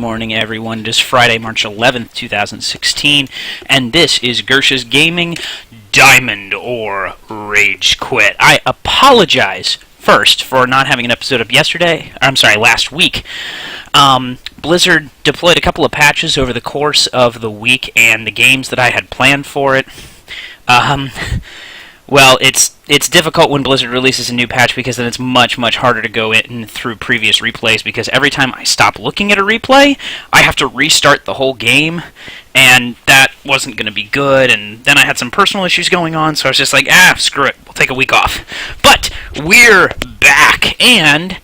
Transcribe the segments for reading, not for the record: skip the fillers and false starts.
morning, everyone. It is Friday, March 11th, 2016, and this is Gersha's Gaming Diamond or Ragequit. I apologize first for not having an episode up last week. Blizzard deployed a couple of patches over the course of the week, and the games that I had planned for it, well, it's difficult when Blizzard releases a new patch because then it's much harder to go in through previous replays, because every time I stop looking at a replay, I have to restart the whole game, and that wasn't going to be good, and then I had some personal issues going on, so I was just like, screw it, we'll take a week off. But we're back, and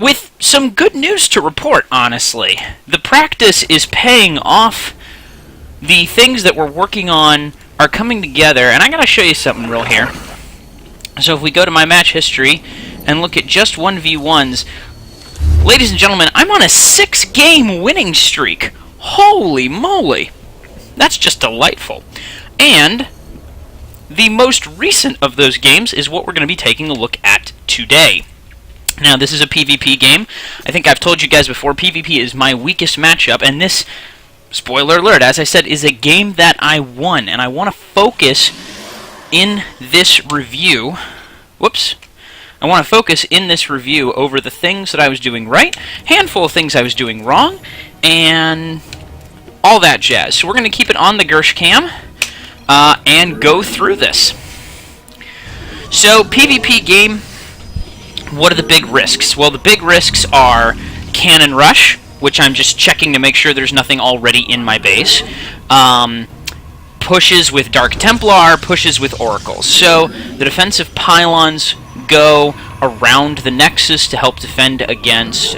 with some good news to report, honestly. The practice is paying off. The things that we're working on are coming together, and I'm going to show you something real here. So if we go to my match history and look at just 1v1s, ladies and gentlemen, I'm on a 6-game winning streak. Holy moly! That's just delightful. And the most recent of those games is what we're going to be taking a look at today. Now, this is a PvP game. I think I've told you guys before, PvP is my weakest matchup, and this, spoiler alert, as I said, is a game that I won, and I want to focus in this review, I want to focus in this review over the things that I was doing right, handful of things I was doing wrong, and all that jazz. So we're going to keep it on the Gersh cam, and go through this. So, PvP game, what are the big risks? Well, the big risks are Cannon Rush, which I'm just checking to make sure there's nothing already in my base. Pushes with Dark Templar, pushes with Oracles. So the defensive pylons go around the Nexus to help defend against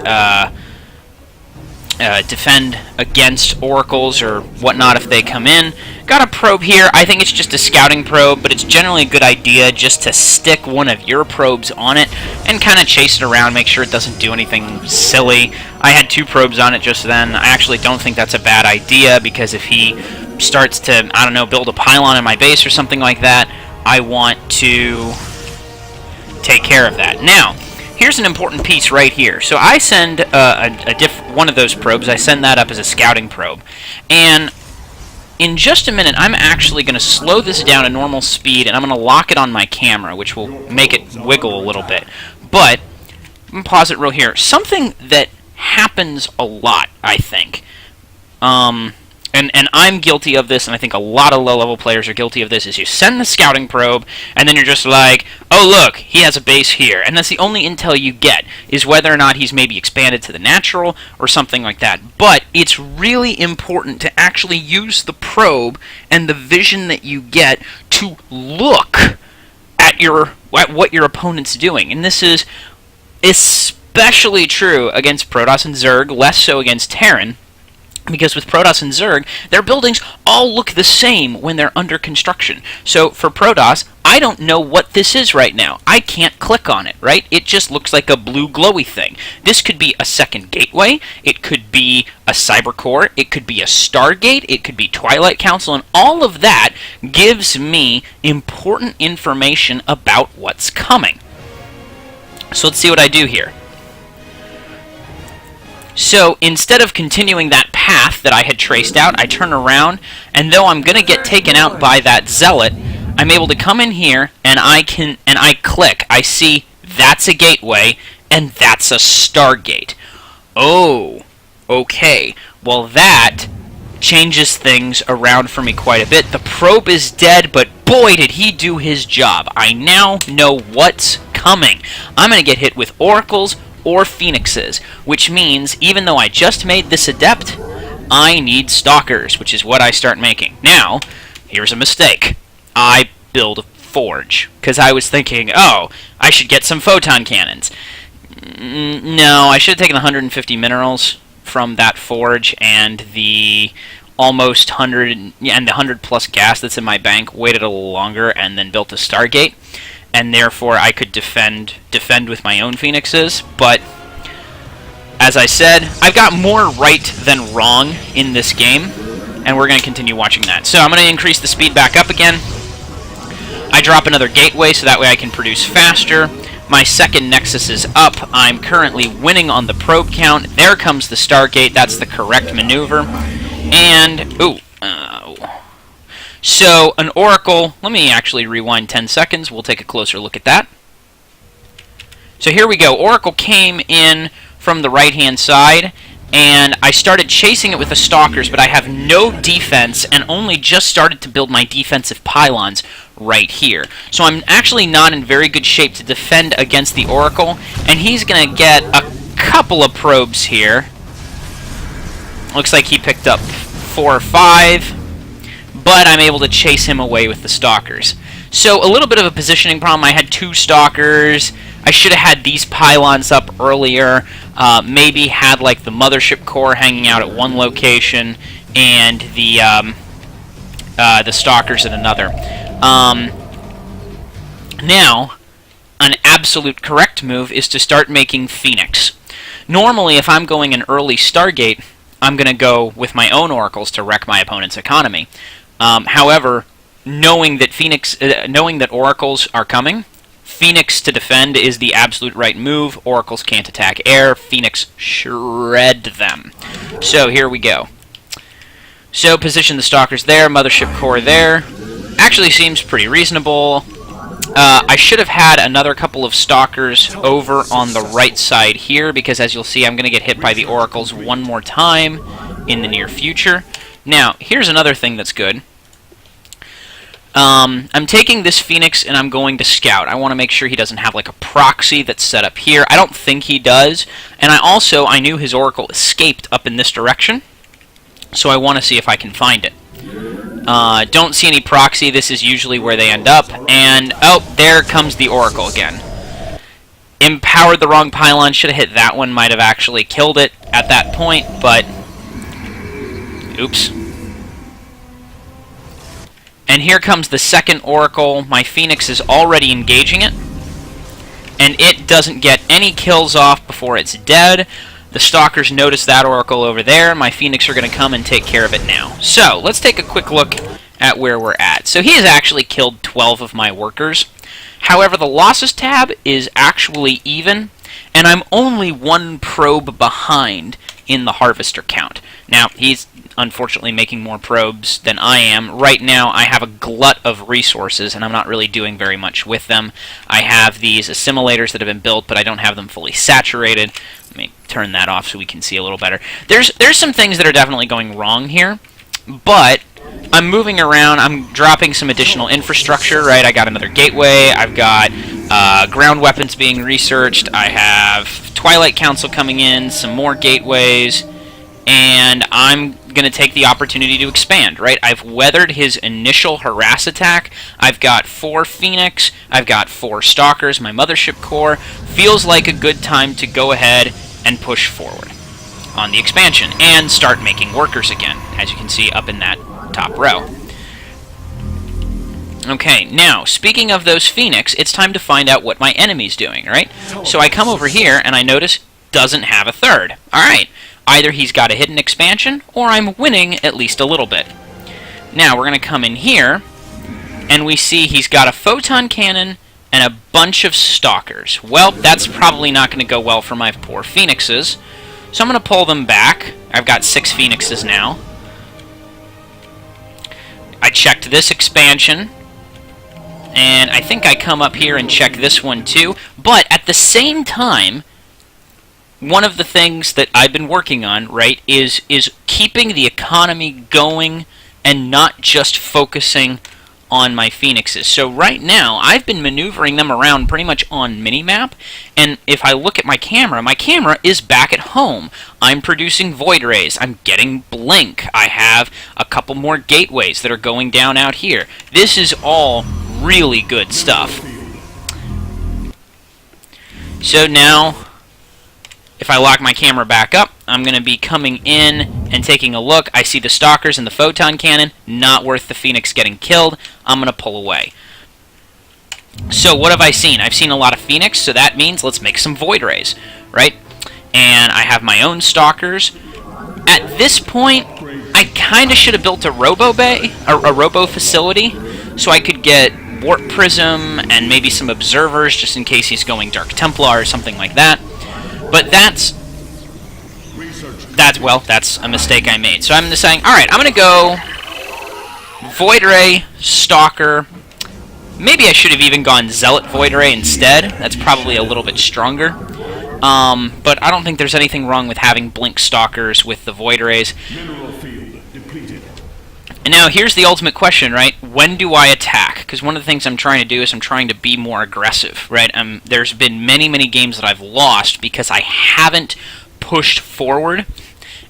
Oracles or whatnot if they come in. Got a probe here. I think it's just a scouting probe, but it's generally a good idea just to stick one of your probes on it and kind of chase it around, make sure it doesn't do anything silly. I had 2 probes on it just then. I actually don't think that's a bad idea, because if he starts to, I don't know, build a pylon in my base or something like that, I want to take care of that. Now, here's an important piece right here. So I send one of those probes, I send that up as a scouting probe, and in just a minute, I'm actually going to slow this down to normal speed, and I'm going to lock it on my camera, which will make it wiggle a little bit. But, I'm going to pause it real here. Something that happens a lot, I think, and I'm guilty of this, and I think a lot of low-level players are guilty of this, is you send the scouting probe, and then you're just like, oh look, he has a base here, and that's the only intel you get, is whether or not he's maybe expanded to the natural, or something like that. But it's really important to actually use the probe and the vision that you get to look at what your opponent's doing, and this is especially true against Protoss and Zerg, less so against Terran, because with Protoss and Zerg, their buildings all look the same when they're under construction. So for Protoss, I don't know what this is right now. I can't click on it, right? It just looks like a blue glowy thing. This could be a second gateway, it could be a cyber core, it could be a Stargate, it could be Twilight Council, and all of that gives me important information about what's coming. So let's see what I do here. So, instead of continuing that path that I had traced out, I turn around, and though I'm going to get taken out by that Zealot, I'm able to come in here, and I click. I see that's a gateway, and that's a Stargate. Oh, okay. Well, that changes things around for me quite a bit. The probe is dead, but boy, did he do his job. I now know what's coming. I'm going to get hit with Oracles or Phoenixes, which means even though I just made this Adept, I need Stalkers, which is what I start making. Now, here's a mistake. I build a Forge, because I was thinking, oh, I should get some Photon Cannons. No, I should have taken 150 minerals from that Forge and the almost 100, and the 100 plus gas that's in my bank, waited a little longer, and then built a Stargate. And therefore I could defend with my own Phoenixes, but as I said, I've got more right than wrong in this game, and we're going to continue watching that. So I'm going to increase the speed back up again. I drop another gateway so that way I can produce faster. My second Nexus is up. I'm currently winning on the probe count. There comes the Stargate. That's the correct maneuver. And, so an Oracle, let me actually rewind 10 seconds. We'll take a closer look at that. So here we go. Oracle came in from the right-hand side, and I started chasing it with the Stalkers, but I have no defense and only just started to build my defensive pylons right here. So I'm actually not in very good shape to defend against the Oracle, and he's going to get a couple of probes here. Looks like he picked up 4 or 5, but I'm able to chase him away with the Stalkers. So a little bit of a positioning problem. I had 2 Stalkers. I should have had these pylons up earlier. Maybe had like the mothership core hanging out at one location and the Stalkers at another. Now, an absolute correct move is to start making Phoenix. Normally, if I'm going an early Stargate, I'm going to go with my own Oracles to wreck my opponent's economy. However, knowing that Oracles are coming, Phoenix to defend is the absolute right move. Oracles can't attack air. Phoenix shred them. So here we go. So position the Stalkers there, Mothership Core there. Actually seems pretty reasonable. I should have had another couple of Stalkers over on the right side here, because as you'll see, I'm going to get hit by the Oracles one more time in the near future. Now, here's another thing that's good. I'm taking this Phoenix and I'm going to scout. I want to make sure he doesn't have like a proxy that's set up here. I don't think he does. And I knew his Oracle escaped up in this direction, so I want to see if I can find it. Don't see any proxy. This is usually where they end up. And, oh, there comes the Oracle again. Empowered the wrong pylon. Should have hit that one. Might have actually killed it at that point, but oops. And here comes the second Oracle. My Phoenix is already engaging it, and it doesn't get any kills off before it's dead. The Stalkers notice that Oracle over there. My Phoenix are going to come and take care of it now. So, let's take a quick look at where we're at. So he has actually killed 12 of my workers. However, the losses tab is actually even, and I'm only 1 probe behind in the harvester count. Now, he's unfortunately making more probes than I am. Right now, I have a glut of resources, and I'm not really doing very much with them. I have these assimilators that have been built, but I don't have them fully saturated. Let me turn that off so we can see a little better. There's some things that are definitely going wrong here, but I'm moving around. I'm dropping some additional infrastructure, right? I got another gateway. I've got ground weapons being researched. I have Twilight Council coming in, some more gateways, and I'm going to take the opportunity to expand, right? I've weathered his initial harass attack. I've got 4 Phoenix. I've got 4 Stalkers. My Mothership Core. Feels like a good time to go ahead and push forward on the expansion and start making workers again, as you can see up in that top row. Okay, now, speaking of those Phoenix, it's time to find out what my enemy's doing, right? So I come over here, and I notice doesn't have a third. Alright, either he's got a hidden expansion, or I'm winning at least a little bit. Now, we're going to come in here, and we see he's got a photon cannon and a bunch of Stalkers. Well, that's probably not going to go well for my poor Phoenixes, so I'm going to pull them back. I've got 6 Phoenixes now. I checked this expansion, and I think I come up here and check this one too, but at the same time, one of the things that I've been working on, right, is keeping the economy going and not just focusing on my Phoenixes. So right now, I've been maneuvering them around pretty much on minimap, and if I look at my camera is back at home. I'm producing Void Rays. I'm getting Blink. I have a couple more gateways that are going down out here. This is all really good stuff. So now, if I lock my camera back up, I'm going to be coming in and taking a look. I see the Stalkers and the Photon Cannon. Not worth the Phoenix getting killed. I'm going to pull away. So what have I seen? I've seen a lot of Phoenix, so that means let's make some Void Rays, right? And I have my own Stalkers. At this point, I kind of should have built a Robo Bay, a Robo Facility, so I could get Warp Prism and maybe some observers, just in case he's going Dark Templar or something like that. But that's a mistake I made. So I'm just saying, alright, I'm going to go Void Ray, Stalker. Maybe I should have even gone Zealot Void Ray instead. That's probably a little bit stronger. But I don't think there's anything wrong with having Blink Stalkers with the Void Rays. And now here's the ultimate question, right? When do I attack? Because one of the things I'm trying to do is I'm trying to be more aggressive, right? There's been many, many games that I've lost because I haven't pushed forward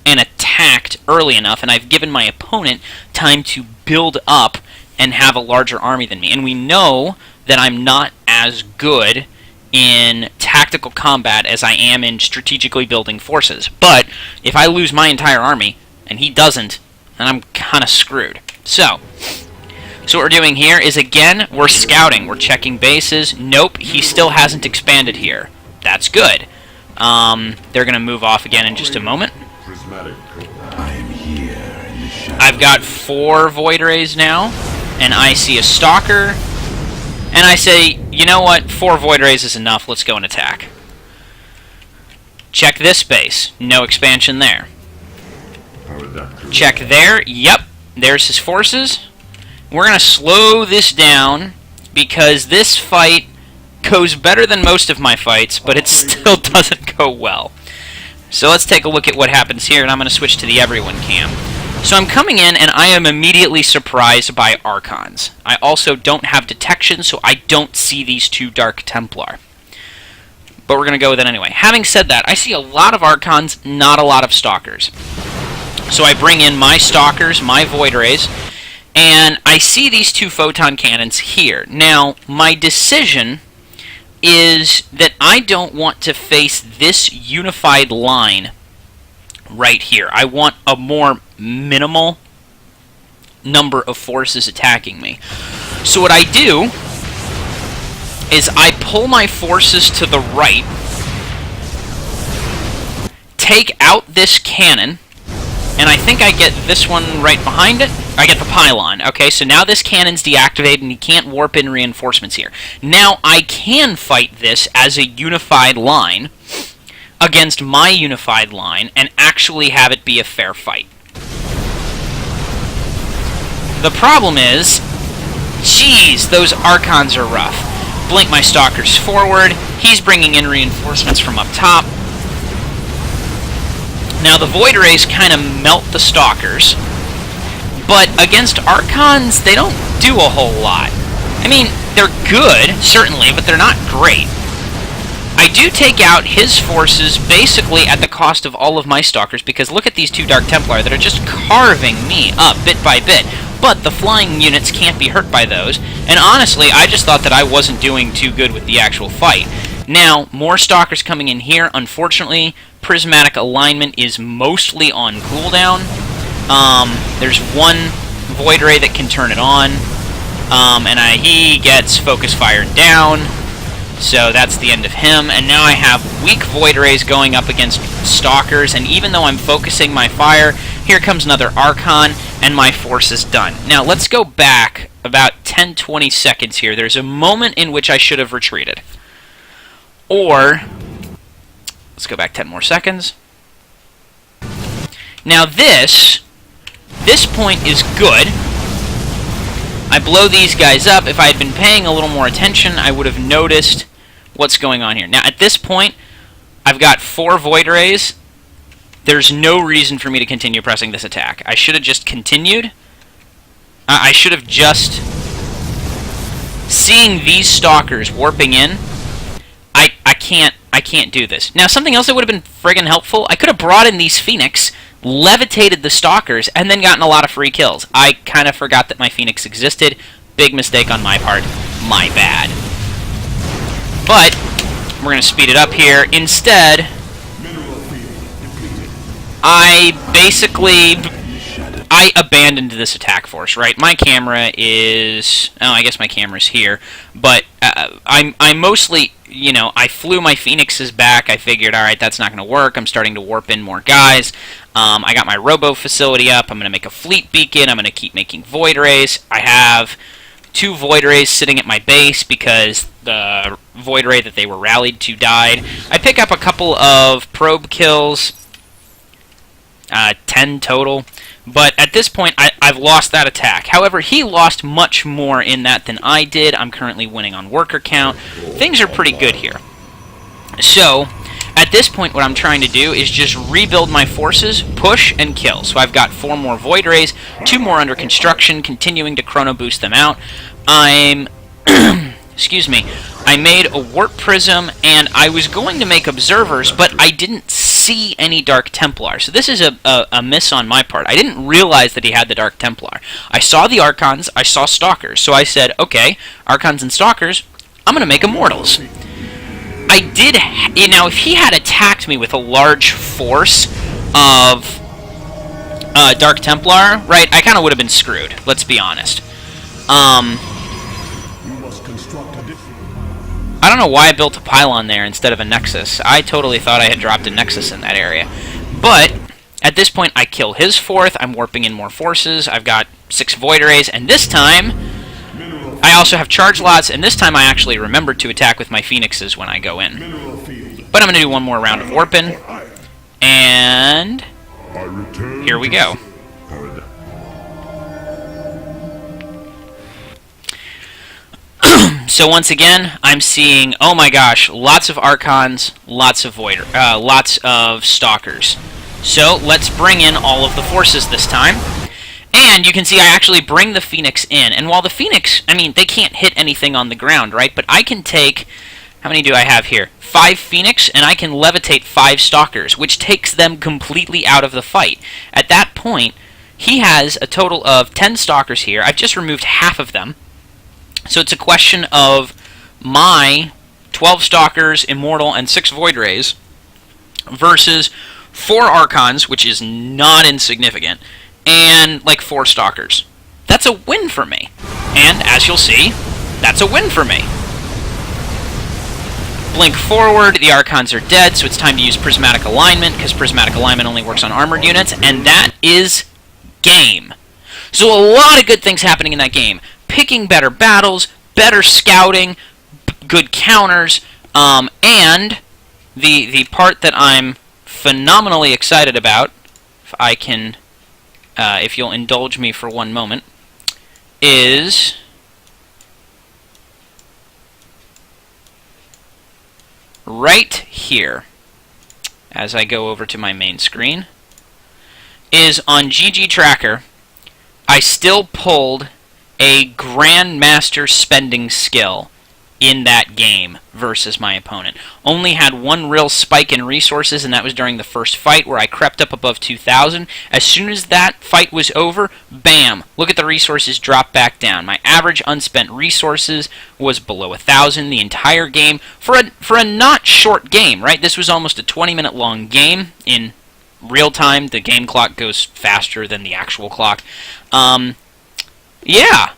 and attacked early enough, and I've given my opponent time to build up and have a larger army than me. And we know that I'm not as good in tactical combat as I am in strategically building forces. But if I lose my entire army, and he doesn't, then I'm kind of screwed. So what we're doing here is, again, we're scouting. We're checking bases. Nope, he still hasn't expanded here. That's good. They're going to move off again in just a moment. I've got 4 Void Rays now, and I see a Stalker, and I say, you know what, 4 Void Rays is enough, let's go and attack. Check this base, no expansion there. Check there, yep, there's his forces. We're going to slow this down, because this fight goes better than most of my fights, but it still doesn't go well. So let's take a look at what happens here, and I'm going to switch to the Everyone cam. So I'm coming in, and I am immediately surprised by Archons. I also don't have detection, so I don't see these 2 Dark Templar. But we're going to go with it anyway. Having said that, I see a lot of Archons, not a lot of Stalkers. So I bring in my Stalkers, my Void Rays, and I see these 2 Photon Cannons here. Now, my decision is that I don't want to face this unified line right here. I want a more minimal number of forces attacking me. So what I do is I pull my forces to the right, take out this cannon, and I think I get this one right behind it. I get the pylon. Okay, so now this cannon's deactivated and he can't warp in reinforcements here. Now I can fight this as a unified line against my unified line and actually have it be a fair fight. The problem is, geez, those Archons are rough. Blink my Stalkers forward. He's bringing in reinforcements from up top. Now the Void Rays kind of melt the Stalkers, but against Archons, they don't do a whole lot. I mean, they're good, certainly, but they're not great. I do take out his forces basically at the cost of all of my Stalkers, because look at these 2 Dark Templar that are just carving me up bit by bit. But the flying units can't be hurt by those, and honestly, I just thought that I wasn't doing too good with the actual fight. Now, more Stalkers coming in here. Unfortunately, Prismatic Alignment is mostly on cooldown. There's 1 Void Ray that can turn it on, and he gets Focus Fire down. So that's the end of him, and now I have weak Void Rays going up against Stalkers, and even though I'm focusing my fire, here comes another Archon, and my force is done. Now, let's go back about 10-20 seconds here. There's a moment in which I should have retreated. Or, let's go back 10 more seconds. Now this point is good. I blow these guys up. If I had been paying a little more attention, I would have noticed what's going on here. Now, at this point, I've got 4 Void Rays. There's no reason for me to continue pressing this attack. I should have just continued. I should have just... Seeing these Stalkers warping in, I can't do this. Now, something else that would have been friggin' helpful, I could have brought in these Phoenix, levitated the Stalkers, and then gotten a lot of free kills. I kind of forgot that my Phoenix existed. Big mistake on my part. My bad. But, we're going to speed it up here. Instead, I abandoned this attack force, right? My camera is... Oh, I guess my camera's here. But I mostly... You know, I flew my Phoenixes back. I figured, alright, that's not going to work. I'm starting to warp in more guys. I got my Robo facility up. I'm going to make a Fleet Beacon. I'm going to keep making Void Rays. I have 2 Void Rays sitting at my base because the Void Ray that they were rallied to died. I pick up a couple of probe kills, 10 total. But at this point, I've lost that attack. However, he lost much more in that than I did. I'm currently winning on worker count. Things are pretty good here. So, at this point, what I'm trying to do is just rebuild my forces, push, and kill. So I've got 4 more Void Rays, 2 more under construction, continuing to chrono boost them out. I'm... excuse me. I made a Warp Prism, and I was going to make Observers, but I didn't see any Dark Templar. So this is a miss on my part. I didn't realize that he had the Dark Templar. I saw the Archons, I saw Stalkers, so I said, okay, Archons and Stalkers, I'm going to make Immortals. I did... now, if he had attacked me with a large force of Dark Templar, right, I kind of would have been screwed, let's be honest. I don't know why I built a pylon there instead of a Nexus. I totally thought I had dropped a Nexus in that area. But, at this point, I kill his 4th, I'm warping in more forces, I've got 6 Void Rays, and this time, I also have charge lots, and this time I actually remembered to attack with my Phoenixes when I go in. But I'm going to do one more round of warping, and here we go. So once again, I'm seeing, oh my gosh, lots of Archons, lots of lots of Stalkers. So let's bring in all of the forces this time. And you can see I actually bring the Phoenix in. And while the Phoenix, I mean, they can't hit anything on the ground, right? But I can take, how many do I have here? 5 Phoenix, and I can levitate 5 Stalkers, which takes them completely out of the fight. At that point, he has a total of 10 Stalkers here. I've just removed half of them. So it's a question of my 12 Stalkers, Immortal, and 6 Void Rays versus 4 Archons, which is not insignificant, and like 4 Stalkers. That's a win for me. And as you'll see, that's a win for me. Blink forward, the Archons are dead, so it's time to use Prismatic Alignment, because Prismatic Alignment only works on armored units, and that is game. So a lot of good things happening in that game. Picking better battles, better scouting, good counters, and the part that I'm phenomenally excited about, if I can, if you'll indulge me for one moment, is right here, as I go over to my main screen, is on GG Tracker, I still pulled a Grandmaster spending skill in that game versus my opponent. Only had one real spike in resources, and that was during the first fight where I crept up above 2,000. As soon as that fight was over, bam! Look at the resources drop back down. My average unspent resources was below 1,000 the entire game for a not short game, right? This was almost a 20-minute long game. In real time, the game clock goes faster than the actual clock. Yeah,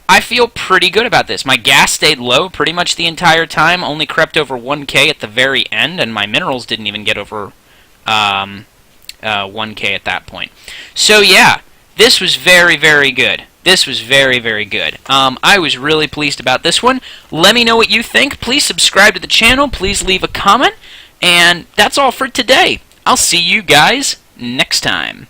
I feel pretty good about this. My gas stayed low pretty much the entire time, only crept over 1k at the very end, and my minerals didn't even get over 1k at that point. So yeah, this was very, very good. This was very, very good. I was really pleased about this one. Let me know what you think. Please subscribe to the channel. Please leave a comment. And that's all for today. I'll see you guys next time.